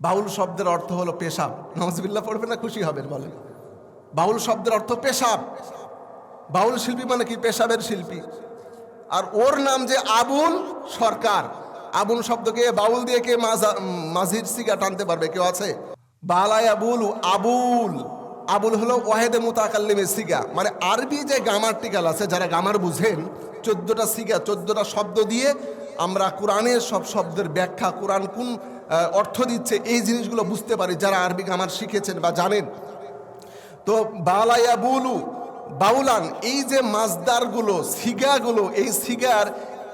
বাউল শব্দের অর্থ হলো পেশাব। নাউজুবিল্লাহ পড়বেন না, খুশি হবেন বলেন। বাউল শব্দের অর্থ পেশাব। বাউল শিল্পী মানে কি? পেশাবের শিল্পী। আর ওর নাম যে আবুল সরকার। আবুল শব্দকে বাউল দিয়ে কে মাঝির সিগা টানতে পারবে? কেউ আছে? বালাই আবুল আবুল। আবুল হলো ওয়াহেদে মুতাকাল্লিমের সিগা, মানে আরবি যে গ্রামাটিক্যাল আছে, যারা গ্রামার বুঝেন, 14টা সিগা 14টা শব্দ দিয়ে আমরা কোরআনের সব শব্দের ব্যাখ্যা, কোরআন কোন অর্থ দিচ্ছে, এই জিনিসগুলো বুঝতে পারি যারা আরবি গ্রামার শিখেছেন বা জানেন। তো বালাইয়া বুলু বাউলান, এই যে মাজদারগুলো, সিগাগুলো, এই সিগার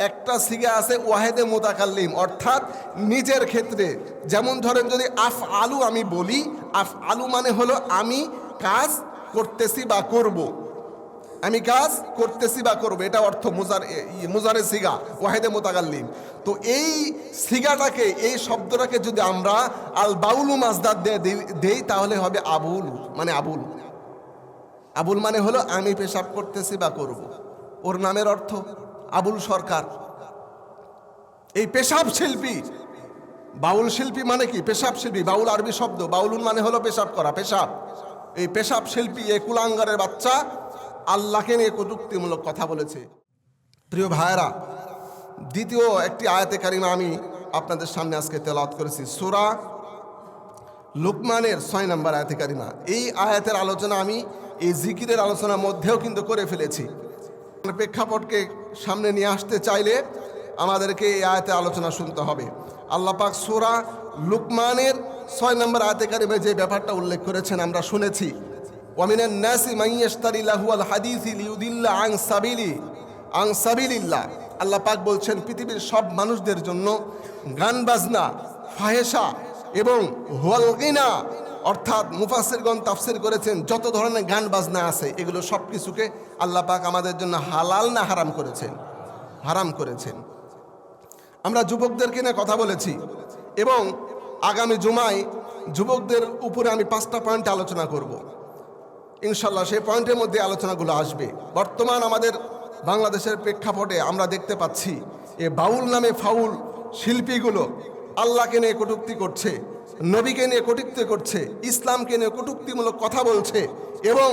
একটা সিগা আছে ওয়াহেদে মুতাকাল্লিম, অর্থাৎ নিজের ক্ষেত্রে। যেমন ধরেন যদি আফ আলু আমি বলি, আফ আলু মানে হলো আমি কাজ করতেছি বা করব, আমি কাজ করতেছি বা করবো, এটা অর্থ মুজারে সিগা ওয়াহেদে মুতাকাল্লিম। তো এই সিগাটাকে, এই শব্দটাকে যদি আমরা আল বাউলু মাজদার দেই তাহলে হবে আবুল, মানে আবুল। আবুল মানে হলো আমি পেশাব করতেছি বা করব, ওর নামের অর্থ আবুল সরকার। এই পেশাব শিল্পী, বাউল শিল্পী মানে কি? পেশাব শিল্পী। বাউল আরবি শব্দ, বাউলুন মানে হলো পেশাব করা, পেশাব। এই পেশাব শিল্পী, এই কুলাঙ্গারের বাচ্চা আল্লাহকে নিয়ে কটূক্তিমূলক কথা বলেছে। প্রিয় ভাইয়েরা, দ্বিতীয় একটি আয়াতে কারিমা আমি আপনাদের সামনে আজকে তেলাওয়াত করেছি, সূরা লুকমানের 6 নম্বর আয়াতে কারিমা। এই আয়াতের আলোচনা আমি এই জিকিরের আলোচনার মধ্যেও কিন্তু করে ফেলেছি। প্রেক্ষাপটকে সামনে নিয়ে আসতে চাইলে আমাদেরকে এই আয়াতের আলোচনা শুনতে হবে। আল্লাহ পাক সূরা লুকমানের 6 নম্বর আয়াতে কারিমায় যে ব্যাপারটা উল্লেখ করেছেন আমরা শুনেছি, ওয়ামিনান নাসি মান ইয়াশতারি লাহুয়াল হাদিসি লিউদিল্লা আন সাবিলিল্লাহ। আল্লাহ পাক বলছেন পৃথিবীর সব মানুষদের জন্য গান বাজনা, ফাহেসা এবং হুয়াল গিনা, অর্থাৎ মুফাসসিরগণ তাফসীর করেছেন যত ধরনের গান বাজনা আছে এগুলো সব কিছুকে আল্লাহ পাক আমাদের জন্য হালাল না হারাম করেছেন? হারাম করেছেন। আমরা যুবকদেরকে নিয়ে কথা বলেছি এবং আগামী জুমায় যুবকদের উপরে আমি 5টা পয়েন্ট আলোচনা করব ইনশাল্লাহ। সেই পয়েন্টের মধ্যে আলোচনাগুলো আসবে। বর্তমান আমাদের বাংলাদেশের প্রেক্ষাপটে আমরা দেখতে পাচ্ছি এ বাউল নামে ফাউল শিল্পীগুলো আল্লাহকে নিয়ে কটূক্তি করছে, নবীকে নিয়ে কটূক্তি করছে, ইসলামকে নিয়ে কটূক্তিমূলক কথা বলছে এবং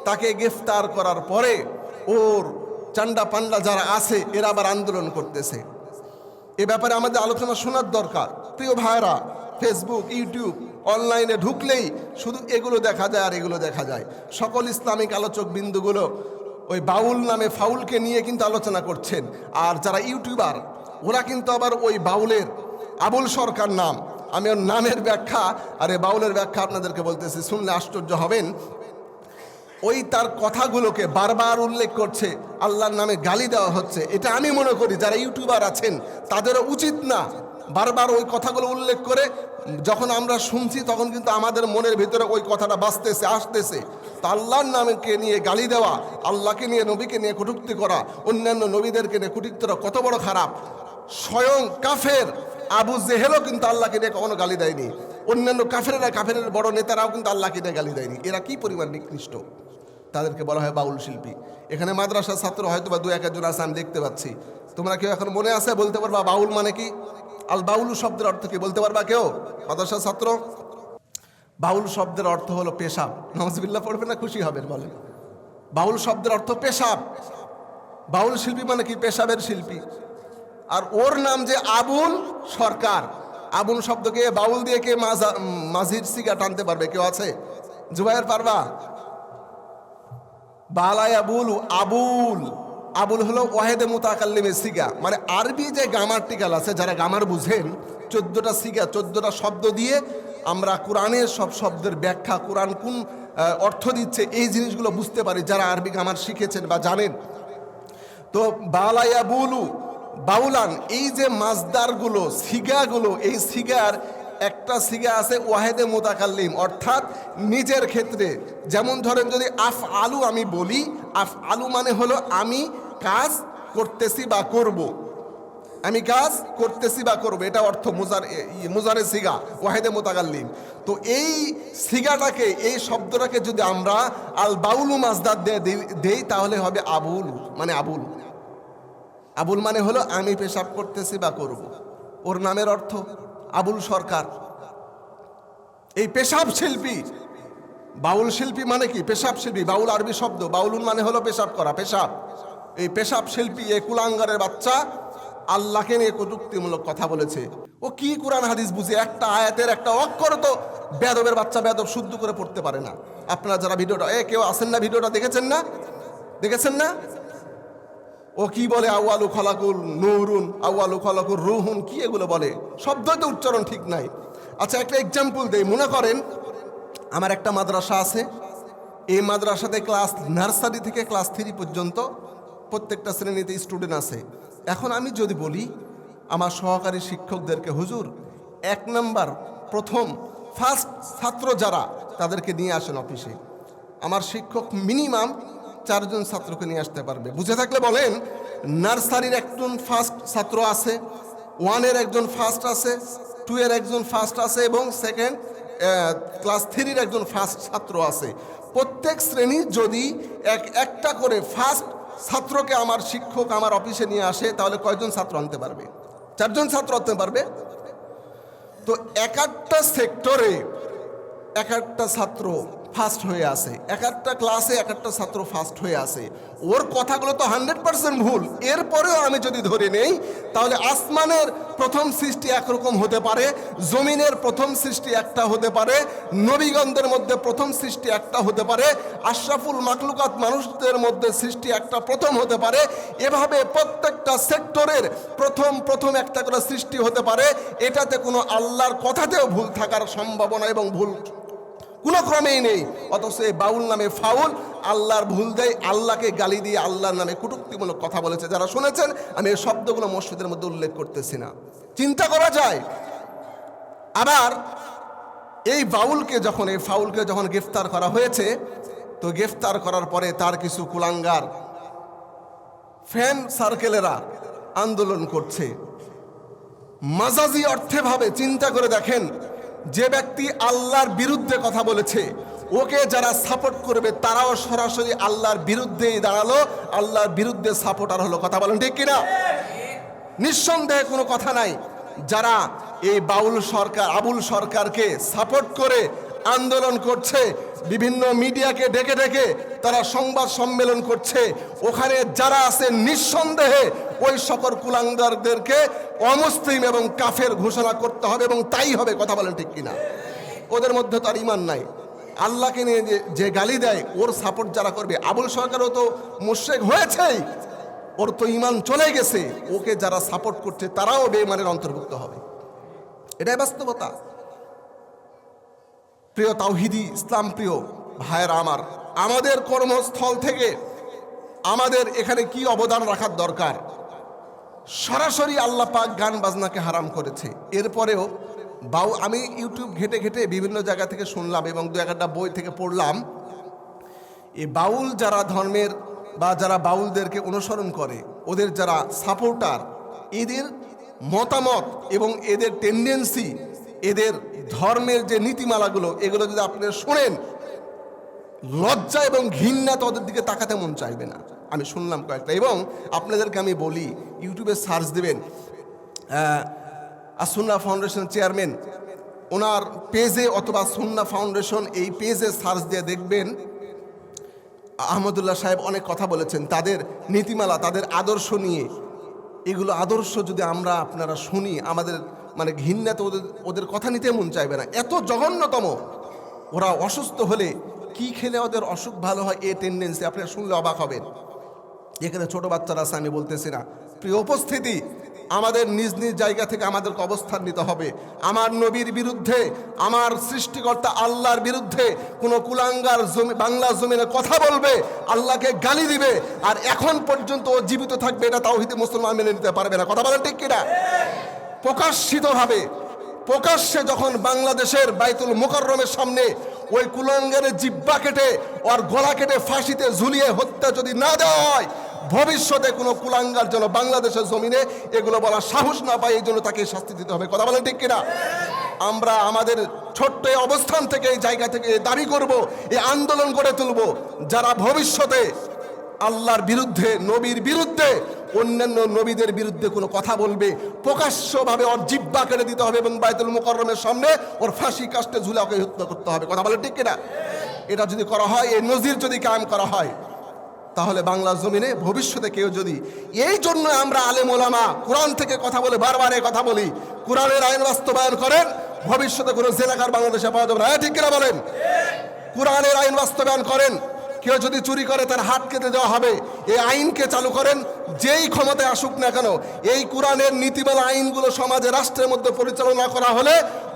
তাকে গ্রেফতার করার পরে ওর চান্ডা পান্ডা যারা আছে এরা আবার আন্দোলন করতেছে। এ ব্যাপারে আমাদের আলোচনা শোনার দরকার। প্রিয় ভাইরা, ফেসবুক, ইউটিউব, অনলাইনে ঢুকলেই শুধু এগুলো দেখা যায় আর এগুলো দেখা যায়। সকল ইসলামিক আলোচক বিন্দুগুলো ওই বাউল নামে ফাউলকে নিয়ে কিন্তু আলোচনা করছেন। আর যারা ইউটিউবার ওরা কিন্তু আবার ওই বাউলের আবুল সরকার নাম, আমি ওর নামের ব্যাখ্যা আর এই বাউলের ব্যাখ্যা আপনাদেরকে বলতেছি, শুনলে আশ্চর্য হবেন। ওই তার কথাগুলোকে বারবার উল্লেখ করছে, আল্লাহর নামে গালি দেওয়া হচ্ছে। এটা আমি মনে করি যারা ইউটিউবার আছেন তাদেরও উচিত না বারবার ওই কথাগুলো উল্লেখ করে। যখন আমরা শুনছি তখন কিন্তু আমাদের মনের ভিতরে ওই কথাটা বাজতেছে, আসতেছে। তা আল্লাহর নামকে নিয়ে গালি দেওয়া, আল্লাহকে নিয়ে, নবীকে নিয়ে কটূক্তি করা, অন্যান্য নবীদেরকে নিয়ে কটূক্তি করা কত বড় খারাপ। স্বয়ং কাফের আবু জেহেলও কিন্তু আল্লাহকে নিয়ে কখনো গালি দেয়নি। অন্যান্য কাফেরের বড় নেতারাও কিন্তু আল্লাহকে নিয়ে গালি দেয়নি। এরা কি পরিমাণ নিকৃষ্ট, তাদেরকে বলা হয় বাউল শিল্পী। এখানে মাদ্রাসার ছাত্র হয়তো বা 2-1 আছে, আমি দেখতে পাচ্ছি। তোমরা কেউ এখন মনে আছে বলতে পারবা বাউল মানে কি? আল বাউলু শব্দের অর্থ কি বলতে পারবা কেউ? মাদ্রাসার ছাত্র, বাউল শব্দের অর্থ হলো পেশাব। নাউজুবিল্লাহ পড়বেন না, খুশি হবেন বলেন। বাউল শব্দের অর্থ পেশাব। বাউল শিল্পী মানে কি? পেশাবের শিল্পী। আর ওর নাম যে আবুল সরকার। আবুল শব্দকে বাউল দিয়ে কে মাঝির সিগা টানতে পারবে? কেউ আছে? জুবাইর পারবা? বালায়া বুলু আবুল। আবুল হলো ওয়াহেদে মুতাকাল্লিমের সিগা, মানে আরবি যে গ্রামাটিক্যাল আছে, যারা গ্রামার বুঝেন, 14টা সিগা 14টা শব্দ দিয়ে আমরা কোরআনের সব শব্দের ব্যাখ্যা, কোরআন কোন অর্থ দিচ্ছে, এই জিনিসগুলো বুঝতে পারি যারা আরবি গ্রামার শিখেছেন বা জানেন। তো বালায়া বুলু বাউলান, এই যে মাজদারগুলো, সিগাগুলো, এই সিগার একটা সিগা আছে ওয়াহেদে মুতাকাল্লিম, অর্থাৎ নিজের ক্ষেত্রে। যেমন ধরেন যদি আফ আলু আমি বলি, আফ আলু মানে হলো আমি কাজ করতেছি বা করব, আমি কাজ করতেছি বা করব, এটা অর্থ মুজারে সিগা ওয়াহেদে মুতাকাল্লিম। তো এই সিগাটাকে, এই শব্দটাকে যদি আমরা আল বাউলু মাজদার দেই তাহলে হবে আবুল, মানে আবুল। আবুল মানে হলো আমি পেশাব করতেছি বা করব, ওর নামের অর্থ আবুল সরকার। এই পেশাব শিল্পী, বাউল শিল্পী মানে কি? পেশাব শিল্পী, বাউল আরবি শব্দ, বাউলুন মানে হলো পেশাব করা, পেশাব। এই পেশাব শিল্পী, এই কুলাঙ্গারের বাচ্চা আল্লাহকে নিয়ে কটূক্তিমূলক কথা বলেছে। ও কি কোরআন হাদিস বুঝে? একটা আয়াতের একটা অক্ষর তো বেদবের বাচ্চা বেদব শুদ্ধ করে পড়তে পারে না। আপনারা যারা ভিডিওটা কেউ আসেন না, ভিডিওটা দেখেছেন না? দেখেছেন না? ও কি বলে আউয়ালু খলাকুল নূরুন, আউয়ালু খলাকুল রুহুন, কি এগুলো বলে? শব্দই তো উচ্চারণ ঠিক নাই। আচ্ছা, একটা এক্সাম্পল দেই। মনে করেন আমার একটা মাদ্রাসা আছে, এই মাদ্রাসাতে ক্লাস নার্সারি থেকে ক্লাস 3 পর্যন্ত প্রত্যেকটা শ্রেণীতে স্টুডেন্ট আছে। এখন আমি যদি বলি আমার সহকারী শিক্ষকদেরকে, হুজুর 1 নাম্বার প্রথম ফার্স্ট ছাত্র যারা, তাদেরকে নিয়ে আসেন অফিসে, আমার শিক্ষক মিনিমাম 4 জন ছাত্রকে নিয়ে আসতে পারবে। বুঝে থাকলে বলেন, নার্সারির একজন ফার্স্ট ছাত্র আছে, 1-এর একজন ফার্স্ট আছে, 2-এর একজন ফার্স্ট আছে এবং সেকেন্ড ক্লাস 3-র একজন ফার্স্ট ছাত্র আছে। প্রত্যেক শ্রেণীর যদি একটা করে ফার্স্ট ছাত্রকে আমার শিক্ষক আমার অফিসে নিয়ে আসে, তাহলে কয়জন ছাত্র আনতে পারবে? 4 জন ছাত্র আনতে পারবে। তো একটা সেক্টরে একটা ছাত্র ফার্স্ট হয়ে আছে, একটা ক্লাসে একটা ছাত্র ফার্স্ট হয়ে আছে। ওর কথাগুলো তো 100% ভুল। এরপরেও আমি যদি ধরে নেই, তাহলে আসমানের প্রথম সৃষ্টি একরকম হতে পারে, জমিনের প্রথম সৃষ্টি একটা হতে পারে, নবীগণদের মধ্যে প্রথম সৃষ্টি একটা হতে পারে, আশরাফুল মাখলুকাত মানুষদের মধ্যে সৃষ্টি একটা প্রথম হতে পারে। এভাবে প্রত্যেকটা সেক্টরের প্রথম একটা করে সৃষ্টি হতে পারে। এটাতে কোনো আল্লাহর কথাতেও ভুল থাকার সম্ভাবনা এবং ভুল কোনো ক্রমেই নেই। অথচ এই বাউল নামে ফাউল, আল্লাহর ভুল দেয়, আল্লাহকে গালি দিয়ে আল্লাহর নামে কটূক্তিমূলক কথা বলেছে। যারা শুনেছেন, আমি এই শব্দগুলো মসজিদের মধ্যে উল্লেখ করতেছি না, চিন্তা করা যায়। আবার এই ফাউলকে যখন গ্রেফতার করা হয়েছে, তো গ্রেফতার করার পরে তার কিছু কুলাঙ্গার ফ্যান সার্কেলেরা আন্দোলন করছে। মাজাজি অর্থে ভাবে চিন্তা করে দেখেন, যে ব্যক্তি আল্লাহর বিরুদ্ধে কথা বলেছে, ওকে যারা সাপোর্ট করবে তারাও সরাসরি আল্লাহর বিরুদ্ধেই দাঁড়ালো, আল্লাহর বিরুদ্ধে সাপোর্টার হলো। কথা বলেন ঠিক কিনা? নিঃসন্দেহে কোনো কথা নাই। যারা এই আবুল সরকারকে সাপোর্ট করে আন্দোলন করছে, বিভিন্ন মিডিয়াকে ডেকে ডেকে তারা সংবাদ সম্মেলন করছে, ওখানে যারা আছে নিঃসন্দেহে ওই সকল কুলাঙ্গারদেরকে অমুসলিম এবং কাফের ঘোষণা করতে হবে, এবং তাই হবে। কথা বলেন ঠিক কিনা? ওদের মধ্যে তার ঈমান নাই। আল্লাহকে নিয়ে যে গালি দেয়, ওর সাপোর্ট যারা করবে, আবুল সরকারও তো মুশরিক হয়েছেই, ওর তো ঈমান চলে গেছে, ওকে যারা সাপোর্ট করছে তারাও বেঈমানের অন্তর্ভুক্ত হবে। এটাই বাস্তবতা। প্রিয় তাওহীদি ইসলাম প্রিয় ভাইয়েরা আমার, আমাদের কর্মস্থল থেকে আমাদের এখানে কি অবদান রাখার দরকার? সরাসরি আল্লাহ পাক গান বাজনাকে হারাম করেছে। এরপরেও আমি ইউটিউব ঘেটে ঘেটে বিভিন্ন জায়গা থেকে শুনলাম এবং 2-1টা বই থেকে পড়লাম, এই বাউল যারা ধর্মের বা যারা বাউলদেরকে অনুসরণ করে, ওদের যারা সাপোর্টার, এদের মতামত এবং এদের টেন্ডেন্সি, এদের ধর্মের যে নীতিমালাগুলো, এগুলো যদি আপনারা শোনেন, লজ্জা এবং ঘৃণা তো ওদের দিকে তাকাতে মন চাইবে না। আমি শুনলাম কয়েকটা, এবং আপনাদেরকে আমি বলি, ইউটিউবে সার্চ দেবেন সুন্নাহ ফাউন্ডেশন চেয়ারম্যান, ওনার পেজে অথবা সুন্নাহ ফাউন্ডেশন এই পেজে সার্চ দিয়ে দেখবেন, আহমদুল্লাহ সাহেব অনেক কথা বলেছেন তাদের নীতিমালা, তাদের আদর্শ নিয়ে। এগুলো আদর্শ যদি আপনারা শুনি, আমাদের ঘৃণা তো ওদের কথা নিতে মন চাইবে না। এত জঘন্যতম। ওরা অসুস্থ হলে কি খেলে ওদের অসুখ ভালো হয়, এই টেন্ডেন্সি আপনারা শুনলে অবাক হবেন। এখানে ছোট বাচ্চারা আছে, আমি বলতেছি না। প্রিয় উপস্থিতি, আমাদের নিজ নিজ জায়গা থেকে আমাদেরকে অবস্থান নিতে হবে। আমার নবীর বিরুদ্ধে, আমার সৃষ্টিকর্তা আল্লাহর বিরুদ্ধে কোনো কুলাঙ্গার বাংলা জমিনে কথা বলবে, আল্লাহকে গালি দিবে, আর এখন পর্যন্ত ও জীবিত থাকবে, এটা তাওহীদি মুসলমান মেনে নিতে পারবে না। কথা বলেন ঠিক কিনা? প্রকাশ্যে যখন বাংলাদেশের বাইতুল মুকাররমের সামনে ওই কুলাঙ্গারের জিব্বা কেটে ওর গলা কেটে ফাঁসিতে ঝুলিয়ে হত্যা যদি না দেওয়া হয়, ভবিষ্যতে কোনো কুলাঙ্গার যেন বাংলাদেশের জমিনে এগুলো বলার সাহস না পায়, এই জন্য তাকে শাস্তি দিতে হবে। কথা বলেন ঠিক কিনা? আমরা আমাদের ছোট্ট অবস্থান থেকে, এই জায়গা থেকে দাবি করব, এই আন্দোলন গড়ে তুলব, যারা ভবিষ্যতে আল্লাহর বিরুদ্ধে, নবীর বিরুদ্ধে অন্যান্য নবীদের বিরুদ্ধে কোনো কথা বলবে, প্রকাশ্যভাবে ওর জিহ্বা কেটে দিতে হবে এবং বাইতুল মুকাররমের সামনে ওর ফাঁসি কাস্টে ঝুলে ওকে হত্যা করতে হবে। কথা বলে ঠিক কিনা? এটা যদি করা হয়, এই নজির যদি কায়েম করা হয়, তাহলে বাংলার জমিনে ভবিষ্যতে কেউ যদি, এই জন্য আমরা আলেম ওলামা কোরআন থেকে কথা বলে বারবার এই কথা বলি, কোরআনের আইন বাস্তবায়ন করেন, ভবিষ্যতে কোনো জেলাকার বাংলাদেশে পাওয়া যাবে না। ঠিক কিনা বলেন? কোরআনের আইন বাস্তবায়ন করেন, কেউ যদি চুরি করে তার হাত কেটে দেওয়া হবে, এই আইনকে চালু করেন। যেই ক্ষমতায় আসুক না কেন, এই কোরআনের নীতিমালা আইনগুলো সমাজে রাষ্ট্রের মধ্যে পরিচালনা করা হলে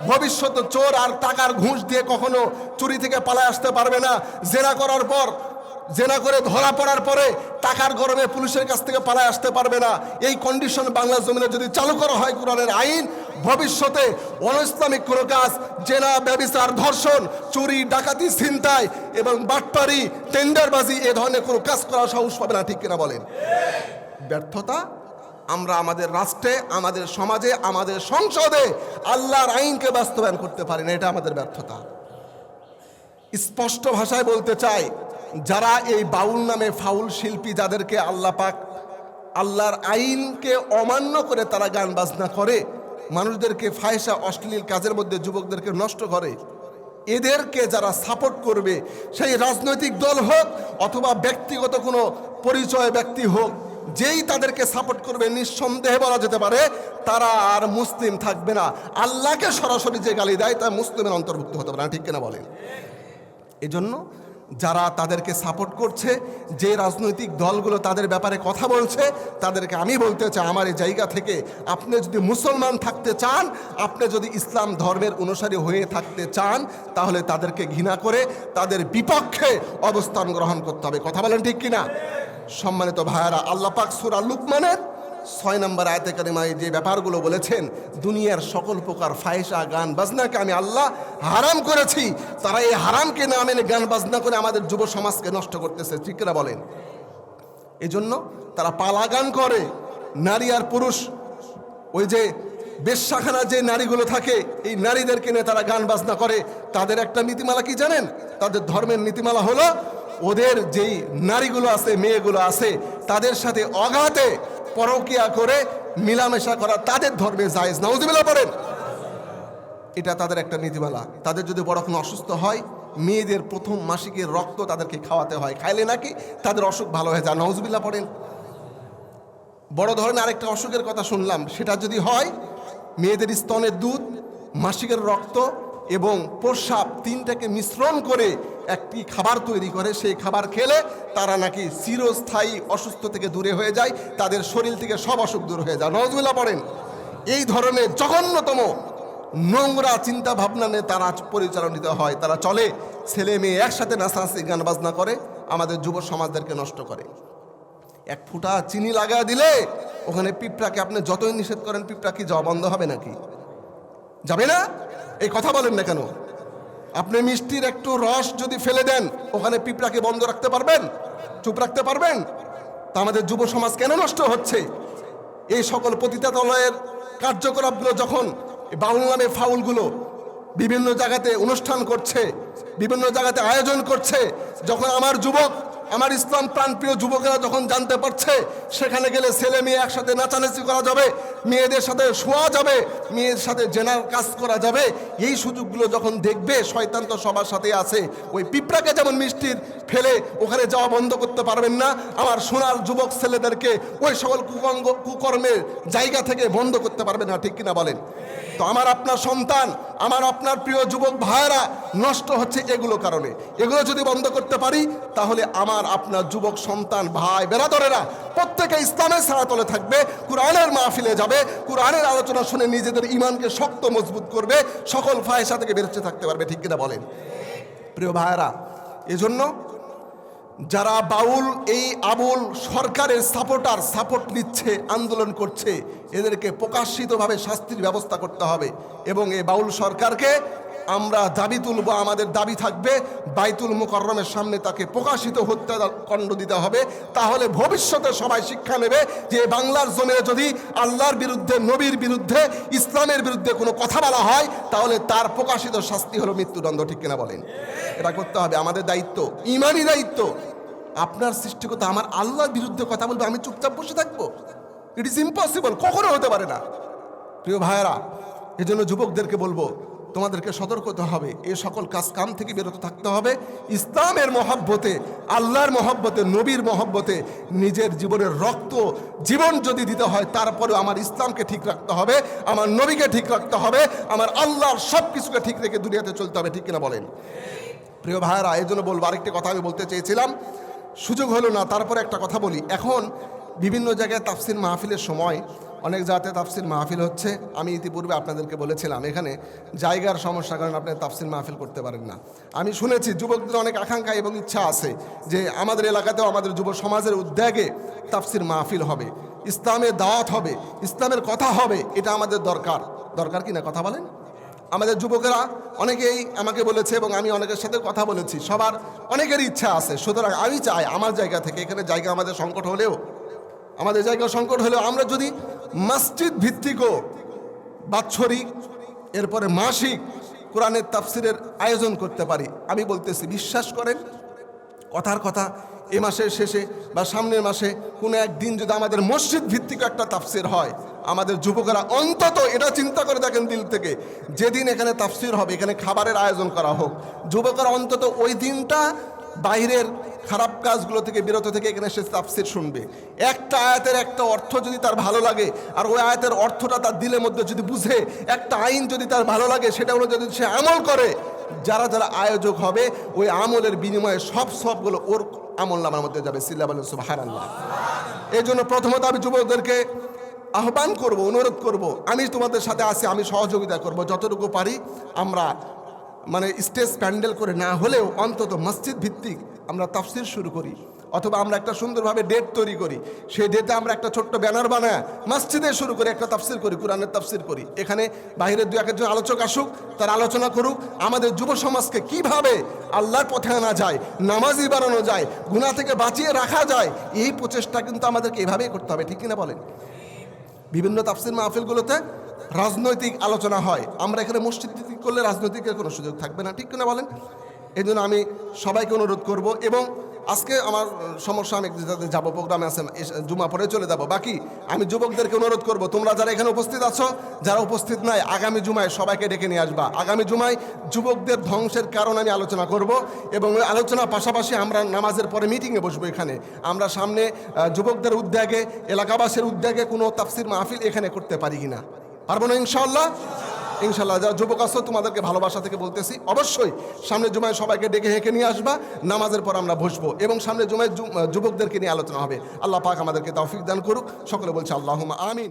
ভবিষ্যতে চোর আর টাকার ঘুষ দিয়ে কখনো চুরি থেকে পালায় আসতে পারবে না। জেনা করার পর, জেনা করে ধরা পড়ার পরে টাকার গরমে পুলিশের কাছ থেকে পালায় আসতে পারবে না। এই কন্ডিশন বাংলা জমিনে যদি চালু করা হয় কোরআনের আইন, ভবিষ্যতে অনইসলামিক কোনো কাজ, জেনা, ব্যভিচার, ধর্ষণ, চুরি, ডাকাতি, ছিনতাই এবং বাটপারি, টেন্ডারবাজি, এ ধরনের কোনো কাজ করার সাহস পাবে না। ঠিক কিনা বলেন? ব্যর্থতা আমরা আমাদের রাষ্ট্রে, আমাদের সমাজে, আমাদের সংসদে আল্লাহর আইনকে বাস্তবায়ন করতে পারি না, এটা আমাদের ব্যর্থতা। স্পষ্ট ভাষায় বলতে চাই, যারা এই বাউল নামে ফাউল শিল্পী, যাদেরকে আল্লাহ পাক আল্লাহর আইনকে অমান্য করে তারা গান বাজনা করে, মানুষদেরকে ফাহিশা অশ্লীল কাজের মধ্যে যুবকদেরকে নষ্ট করে, এদেরকে যারা সাপোর্ট করবে, সেই রাজনৈতিক দল হোক অথবা ব্যক্তিগত কোনো পরিচয় ব্যক্তি হোক, যেই তাদেরকে সাপোর্ট করবে, নিঃসন্দেহে বলা যেতে পারে তারা আর মুসলিম থাকবে না। আল্লাহকে সরাসরি যে গালি দেয় তা মুসলিমের অন্তর্ভুক্ত হতে পারে না। ঠিক কিনা বলেন? এজন্য যারা তাদেরকে সাপোর্ট করছে, যে রাজনৈতিক দলগুলো তাদের ব্যাপারে কথা বলছে, তাদেরকে আমি বলতে চাই, আমার এই জায়গা থেকে, আপনি যদি মুসলমান থাকতে চান, আপনি যদি ইসলাম ধর্মের অনুসারী হয়ে থাকতে চান, তাহলে তাদেরকে ঘৃণা করে তাদের বিপক্ষে অবস্থান গ্রহণ করতে হবে। কথা বলেন ঠিক কিনা? সম্মানিত ভাইয়েরা, আল্লাহ পাক সূরা লুকমানের 6 নম্বর আয়াতে কারিমায় যে ব্যাপারগুলো বলেছেন, দুনিয়ার সকল প্রকার ফাহিশা, গান বাজনাকে আমি আল্লাহ হারাম করেছি, তারা এই হারামকে না মেনে গান বাজনা করে আমাদের যুব সমাজকে নষ্ট করতেছে। ঠিক না বলেন? এজন্য তারা পালা গান করে, নারী আর পুরুষ, ওই যে বেশ্যাখানা যে নারীগুলো থাকে, এই নারীদেরকে নিয়ে তারা গান বাজনা করে। তাদের একটা নীতিমালা কি জানেন? তাদের ধর্মের নীতিমালা হলো, ওদের যেই নারীগুলো আছে, মেয়েগুলো আছে, তাদের সাথে অগাধে পরকিয়া করে মিলামেশা করা তাদের ধর্মে জায়েজ। নাউজুবিল্লাহ পড়েন। এটা তাদের একটা নীতিমালা। তাদের যদি বড় কোনো অসুস্থ হয়, মেয়েদের প্রথম মাসিকের রক্ত তাদেরকে খাওয়াতে হয়, খাইলে নাকি তাদের অসুখ ভালো হয়ে যায়। নাউজুবিল্লাহ পড়েন। বড় ধরনের আরেকটা অসুখের কথা শুনলাম, সেটা যদি হয়, মেয়েদের স্তনের দুধ, মাসিকের রক্ত এবং প্রস্রাব, তিনটাকে মিশ্রণ করে একটি খাবার তৈরি করে, সেই খাবার খেলে তারা নাকি চিরস্থায়ী অসুস্থ থেকে দূরে হয়ে যায়, তাদের শরীর থেকে সব অসুখ দূর হয়ে যায়। নাউজুবিল্লাহ পড়েন। এই ধরনের জঘন্যতম নোংরা চিন্তা ভাবনা নিয়ে তারা পরিচালিত হয়। তারা চলে, ছেলে মেয়ে একসাথে নাচানাচি গান বাজনা করে, আমাদের যুব সমাজদেরকে নষ্ট করে। এক ফুটা চিনি লাগা দিলে ওখানে পিঁপড়াকে আপনি যতই নিষেধ করেন, পিঁপড়া কি যাওয়া বন্ধ হবে নাকি? যাবে না? এই কথা বলেন না কেন? আপনি মিষ্টির একটু রস যদি ফেলে দেন, ওখানে পিঁপড়াকে বন্ধ রাখতে পারবেন? চুপ রাখতে পারবেন? তা আমাদের যুব সমাজ কেন নষ্ট হচ্ছে? এই সকল পতিতালয়ের কার্যকলাপগুলো যখন বাউল নামে ফাউলগুলো বিভিন্ন জায়গাতে অনুষ্ঠান করছে, বিভিন্ন জায়গাতে আয়োজন করছে, যখন আমার যুবক, আমার ইসলাম প্রাণপ্রিয় যুবকেরা যখন জানতে পারছে সেখানে গেলে ছেলে মেয়ে একসাথে নাচানাচি করা যাবে, মেয়েদের সাথে শোয়া যাবে, মেয়ের সাথে জেনার কাজ করা যাবে, এই সুযোগগুলো যখন দেখবে, শয়তান তো সবার সাথে আছে, ওই পিঁপড়াকে যেমন মিষ্টির ফেলে ওখানে যাওয়া বন্ধ করতে পারবেন না, আমার সোনার যুবক ছেলেদেরকে ওই সকল কুকর্মের জায়গা থেকে বন্ধ করতে পারবেন না। ঠিক কিনা বলেন? তো আমার আপনার সন্তান, আমার আপনার প্রিয় যুবক ভাইয়েরা নষ্ট হচ্ছে এগুলো কারণে। এগুলো যদি বন্ধ করতে পারি, তাহলে আমার আপনার যুবক সন্তান, ভাই বেরাদরেরা প্রত্যেকে ইসলামের ছায়াতলে থাকবে, কোরআনের মাহফিলে যাবে, কোরআনের আলোচনা শুনে নিজেদের ইমানকে শক্ত মজবুত করবে, সকল ফাহিশা থেকে বেরোতে থাকতে পারবে। ঠিক কিনা বলেন? প্রিয় ভাইয়েরা, এজন্য যারা বাউল, এই আবুল সরকারের সাপোর্ট নিচ্ছে, আন্দোলন করছে, এদেরকে প্রকাশিতভাবে শাস্তির ব্যবস্থা করতে হবে। এবং এই বাউল সরকারকে আমরা দাবি তুলব, আমাদের দাবি থাকবে বাইতুল মুকাররমের সামনে তাকে প্রকাশিত হত্যাকাণ্ড দিতে হবে। তাহলে ভবিষ্যতে সবাই শিক্ষা নেবে যে বাংলার জমিনে যদি আল্লাহর বিরুদ্ধে, নবীর বিরুদ্ধে, ইসলামের বিরুদ্ধে কোনো কথা বলা হয়, তাহলে তার প্রকাশিত শাস্তি হলো মৃত্যুদণ্ড। ঠিক কিনা বলেন? এটা করতে হবে, আমাদের দায়িত্ব, ইমানি দায়িত্ব। আপনার সৃষ্টিকর্তা আমার আল্লাহর বিরুদ্ধে কথা বলবে, আমি চুপচাপ বসে থাকবো? ইট ইজ ইম্পসিবল, কখনো হতে পারে না। প্রিয় ভাইয়েরা, এজন্য যুবকদেরকে বলবো, তোমাদেরকে সতর্ক হতে হবে, এই সকল কাজ কাম থেকে বিরত থাকতে হবে। ইসলামের মহব্বতে, আল্লাহর মহব্বতে, নবীর মহব্বতে নিজের জীবনের রক্ত জীবন যদি দিতে হয়, তারপরেও আমার ইসলামকে ঠিক রাখতে হবে, আমার নবীকে ঠিক রাখতে হবে, আমার আল্লাহর সব কিছুকে ঠিক রেখে দুনিয়াতে চলতে হবে। ঠিক কিনা বলেন? প্রিয় ভাইয়েরা, এই জন্য বলবো, আরেকটি কথা আমি বলতে চেয়েছিলাম, সুযোগ হলো না, তারপরে একটা কথা বলি। এখন বিভিন্ন জায়গায় তাফসির মাহফিলের সময় অনেক জায়গাতে তাফসির মাহফিল হচ্ছে। আমি ইতিপূর্বে আপনাদেরকে বলেছিলাম, এখানে জায়গার সমস্যার কারণে আপনি তাফসির মাহফিল করতে পারেন না। আমি শুনেছি যুবকদের অনেক আকাঙ্ক্ষা এবং ইচ্ছা আছে যে আমাদের এলাকাতেও আমাদের যুব সমাজের উদ্যোগে তাফসির মাহফিল হবে, ইসলামের দাওয়াত হবে, ইসলামের কথা হবে। এটা আমাদের দরকার। দরকার কি না, কথা বলেন? আমাদের যুবকেরা অনেকেই আমাকে বলেছে এবং আমি অনেকের সাথে কথা বলেছি, সবার অনেকেরই ইচ্ছা আছে। সুতরাং আমি চাই আমার জায়গা থেকে, এখানে জায়গা আমাদের সংকট হলেও আমরা যদি মসজিদ ভিত্তিকও বাৎসরিক, এরপরে মাসিক কোরআনের তাফসিরের আয়োজন করতে পারি, আমি বলতেছি, বিশ্বাস করেন, কথার কথা, এ মাসের শেষে বা সামনের মাসে কোনো একদিন যদি আমাদের মসজিদ ভিত্তিক একটা তাফসির হয়, আমাদের যুবকেরা অন্তত এটা চিন্তা করে দেখেন দিল থেকে, যেদিন এখানে তাফসির হবে, এখানে খাবারের আয়োজন করা হোক, যুবকেরা অন্তত ওই দিনটা বাইরের খারাপ কাজগুলো থেকে বিরত থেকে এখানে সে তাফসির শুনবে। একটা আয়াতের একটা অর্থ যদি তার ভালো লাগে, আর ওই আয়াতের অর্থটা তার দিলের মধ্যে যদি বুঝে, একটা আইন যদি তার ভালো লাগে, সেটা অনুযায়ী যদি সে আমল করে, যারা যারা আয়োজক হবে, ওই আমলের বিনিময়ে সবগুলো ওর আমল নামার মধ্যে যাবে। সিল্লা বলেন সুবহানাল্লাহ। এই জন্য প্রথমত আমি যুবকদেরকে আহ্বান করব, অনুরোধ করব, আমি তোমাদের সাথে আছি, আমি সহযোগিতা করব, যতটুকু পারি আমরা স্টেজ প্যান্ডেল করে না হলেও অন্তত মসজিদ ভিত্তিক আমরা তাফসির শুরু করি, অথবা আমরা একটা সুন্দরভাবে ডেট তৈরি করি, সেই ডেটে আমরা একটা ছোট্ট ব্যানার বানায় মসজিদে শুরু করে একটা তাফসির করি, কোরআনের তাফসির করি। এখানে বাইরের দু একজন আলোচক আসুক, তার আলোচনা করুক, আমাদের যুব সমাজকে কিভাবে আল্লাহর পথে আনা যায়, নামাজি বানানো যায়, গুনাহ থেকে বাঁচিয়ে রাখা যায়, এই প্রচেষ্টা কিন্তু আমাদেরকে এভাবেই করতে হবে। ঠিক কিনা বলেন? বিভিন্ন তাফসির মাহফিলগুলোতে রাজনৈতিক আলোচনা হয়, আমরা এখানে মসজিদ ভিত্তিক করলে রাজনৈতিকের কোনো সুযোগ থাকবে না। ঠিক কিনা বলেন? এই জন্য আমি সবাইকে অনুরোধ করব। এবং আজকে আমার সমস্যা, আমি যাবো, প্রোগ্রামে আছে, জুমা পরে চলে যাব। বাকি আমি যুবকদেরকে অনুরোধ করব, তোমরা যারা এখানে উপস্থিত আছো, যারা উপস্থিত নাই, আগামী জুমায় সবাইকে ডেকে নিয়ে আসবা। আগামী জুমায় যুবকদের ধ্বংসের কারণ আমি আলোচনা করব, এবং ওই আলোচনার পাশাপাশি আমরা নামাজের পরে মিটিংয়ে বসবো। এখানে আমরা সামনে যুবকদের উদ্যোগে, এলাকাবাসীর উদ্যোগে কোনো তাফসির মাহফিল এখানে করতে পারি কিনা, পারবো না ইনশাআল্লাহ? ইনশাল্লাহ। যারা যুবক আছো, তোমাদেরকে ভালোবাসা থেকে বলতেছি, অবশ্যই সামনে জুমায় সবাইকে ডেকে হেঁকে নিয়ে আসবা, নামাজের পর আমরা বসবো, এবং সামনে জুমায় যুবকদেরকে নিয়ে আলোচনা হবে। আল্লাহ পাক আমাদেরকে তৌফিক দান করুক। সকলে বলছে আল্লাহুম্মা আমিন।